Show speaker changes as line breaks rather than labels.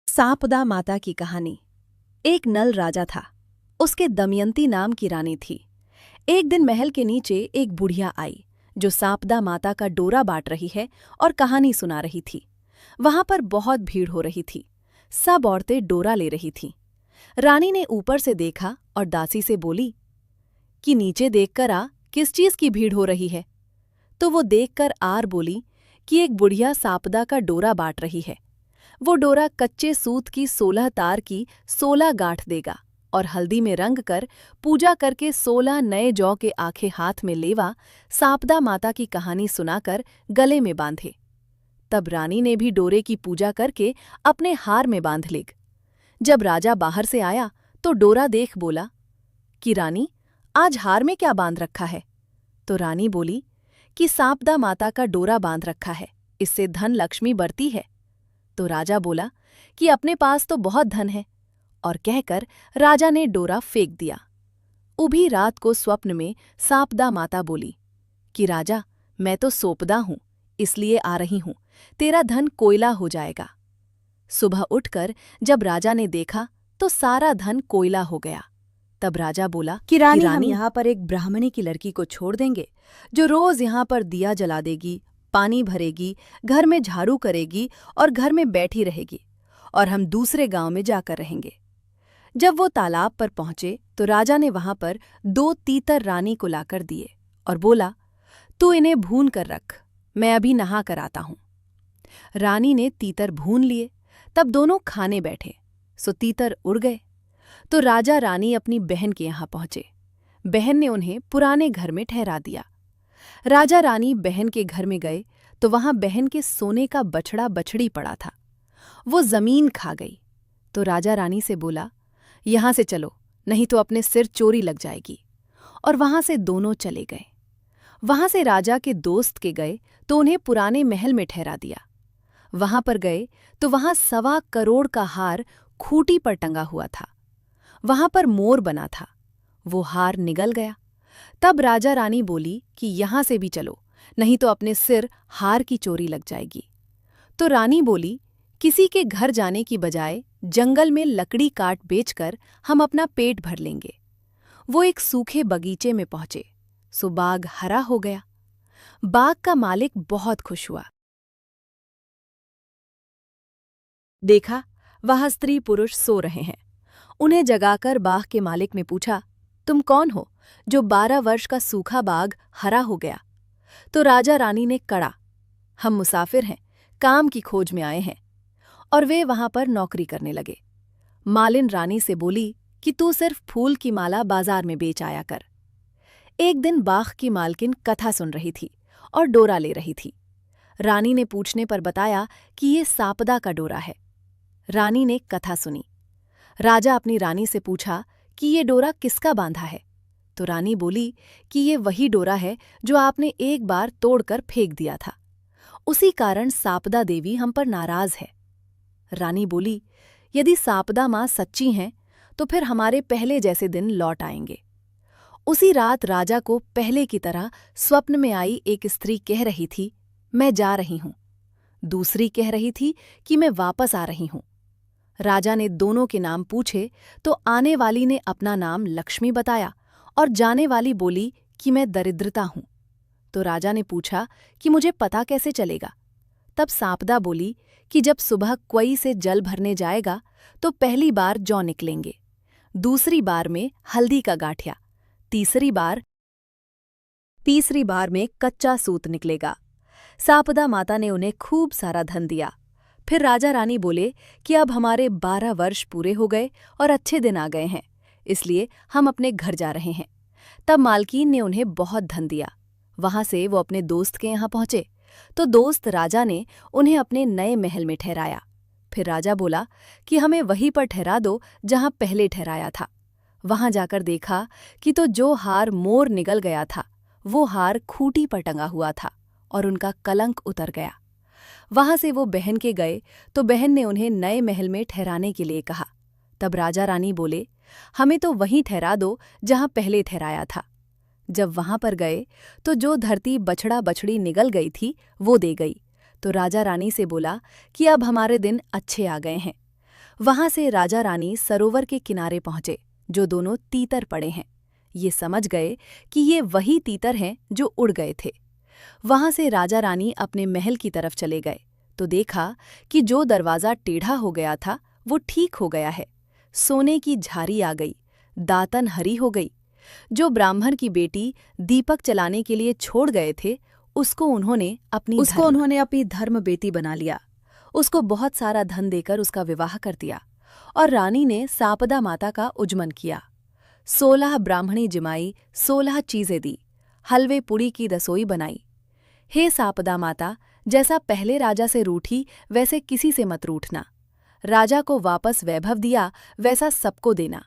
सांपदा माता की कहानी। एक नल राजा था। उसके दमयंती नाम की रानी थी। एक दिन महल के नीचे एक बुढ़िया आई जो सांपदा माता का डोरा बांट रही है और कहानी सुना रही थी। वहां पर बहुत भीड़ हो रही थी। सब औरतें डोरा ले रही थीं। रानी ने ऊपर से देखा और दासी से बोली कि नीचे देखकर आ, किस चीज की भीड़ हो रही है। तो वो देखकर आर बोली कि एक बुढ़िया सांपदा का डोरा बांट रही है। वो डोरा कच्चे सूत की 16 तार की 16 गांठ देगा और हल्दी में रंग कर पूजा करके 16 नए जौ के आखे हाथ में लेवा सांपदा माता की कहानी सुनाकर गले में बांधे। तब रानी ने भी डोरे की पूजा करके अपने हार में बांध लेग। जब राजा बाहर से आया तो डोरा देख बोला कि रानी, आज हार में क्या बांध रखा है। तो रानी बोली कि सांपदा माता का डोरा बांध रखा है, इससे धन लक्ष्मी बढ़ती है। तो राजा बोला कि अपने पास तो बहुत धन है, और कहकर राजा ने डोरा फेंक दिया। उभी रात को स्वप्न में सांपदा माता बोली कि राजा, मैं तो सोपदा हूं, इसलिए आ रही हूं, तेरा धन कोयला हो जाएगा। सुबह उठकर जब राजा ने देखा तो सारा धन कोयला हो गया। तब राजा बोला
कि रानी, हम यहाँ पर एक ब्राह्मणी की लड़की को छोड़ देंगे जो रोज यहाँ पर दिया जला देगी, पानी भरेगी, घर में झाड़ू करेगी और घर में बैठी रहेगी, और हम दूसरे गांव में जाकर रहेंगे। जब वो तालाब पर पहुंचे तो राजा ने वहां पर 2 तीतर रानी को लाकर दिए और बोला, तू इन्हें भून कर रख, मैं अभी नहा कर आता हूं। रानी ने तीतर भून लिए। तब दोनों खाने बैठे सो तीतर उड़ गए। तो राजा रानी अपनी बहन के यहाँ पहुंचे। बहन ने उन्हें पुराने घर में ठहरा दिया। राजा रानी बहन के घर में गए तो वहां बहन के सोने का बछड़ा बछड़ी पड़ा था। वो जमीन खा गई। तो राजा रानी से बोला, यहां से चलो, नहीं तो अपने सिर चोरी लग जाएगी। और वहां से दोनों चले गए। वहां से राजा के दोस्त के गए तो उन्हें पुराने महल में ठहरा दिया। वहां पर गए तो वहां 1.25 करोड़ का हार खूंटी पर टंगा हुआ था। वहां पर मोर बना था। वो हार निगल गया। तब राजा रानी बोली कि यहां से भी चलो, नहीं तो अपने सिर हार की चोरी लग जाएगी। तो रानी बोली, किसी के घर जाने की बजाय जंगल में लकड़ी काट बेचकर हम अपना पेट भर लेंगे। वो एक सूखे बगीचे में पहुंचे सो बाग हरा हो गया। बाग का मालिक बहुत खुश हुआ। देखा, वहां स्त्री पुरुष सो रहे हैं। उन्हें जगाकर बाग के मालिक ने पूछा, तुम कौन हो जो 12 वर्ष का सूखा बाग हरा हो गया। तो राजा रानी ने कड़ा, हम मुसाफिर हैं, काम की खोज में आए हैं। और वे वहां पर नौकरी करने लगे। मालिन रानी से बोली कि तू सिर्फ फूल की माला बाजार में बेच आया कर। एक दिन बाग की मालकिन कथा सुन रही थी और डोरा ले रही थी। रानी ने पूछने पर बताया कि ये सांपदा का डोरा है। रानी ने कथा सुनी। राजा अपनी रानी से पूछा कि ये डोरा किसका बांधा है। तो रानी बोली कि ये वही डोरा है जो आपने एक बार तोड़कर फेंक दिया था। उसी कारण सांपदा देवी हम पर नाराज है। रानी बोली, यदि सांपदा माँ सच्ची हैं तो फिर हमारे पहले जैसे दिन लौट आएंगे। उसी रात राजा को पहले की तरह स्वप्न में आई एक स्त्री कह रही थी, मैं जा रही हूं। दूसरी कह रही थी कि मैं वापस आ रही हूं। राजा ने दोनों के नाम पूछे तो आने वाली ने अपना नाम लक्ष्मी बताया और जाने वाली बोली कि मैं दरिद्रता हूं। तो राजा ने पूछा कि मुझे पता कैसे चलेगा। तब सांपदा बोली कि जब सुबह कुएं से जल भरने जाएगा तो पहली बार जौ निकलेंगे, दूसरी बार में हल्दी का गांठिया, तीसरी बार में कच्चा सूत निकलेगा। सांपदा माता ने उन्हें खूब सारा धन दिया। फिर राजा रानी बोले कि अब हमारे 12 वर्ष पूरे हो गए और अच्छे दिन आ गए हैं, इसलिए हम अपने घर जा रहे हैं। तब मालकीन ने उन्हें बहुत धन दिया। वहां से वो अपने दोस्त के यहाँ पहुंचे तो दोस्त राजा ने उन्हें अपने नए महल में ठहराया। फिर राजा बोला कि हमें वहीं पर ठहरा दो जहां पहले ठहराया था। वहां जाकर देखा कि तो जो हार मोर निगल गया था वो हार खूंटी पर टंगा हुआ था और उनका कलंक उतर गया। वहां से वो बहन के गए तो बहन ने उन्हें नए महल में ठहराने के लिए कहा। तब राजा रानी बोले, हमें तो वहीं ठहरा दो जहां पहले ठहराया था। जब वहां पर गए तो जो धरती बछड़ा बछड़ी निगल गई थी वो दे गई। तो राजा रानी से बोला कि अब हमारे दिन अच्छे आ गए हैं। वहां से राजा रानी सरोवर के किनारे पहुंचे, जो दोनों तीतर पड़े हैं। ये समझ गए कि ये वही तीतर हैं जो उड़ गए थे। वहां से राजा रानी अपने महल की तरफ चले गए तो देखा कि जो दरवाज़ा टेढ़ा हो गया था वो ठीक हो गया है। सोने की झारी आ गई, दातन हरी हो गई। जो ब्राह्मण की बेटी दीपक चलाने के लिए छोड़ गए थे, उसको उन्होंने अपनी धर्म बेटी बना लिया। उसको बहुत सारा धन देकर उसका विवाह कर दिया और रानी ने सापदा माता का उज्जमन किया। 16 ब्राह्मणी जिमाई 16 चीजें दी, हलवे पुड़ी की रसोई बनाई। हे सापदा माता, जैसा पहले राजा से रूठी वैसे किसी से मत रूठना। राजा को वापस वैभव दिया, वैसा सबको देना।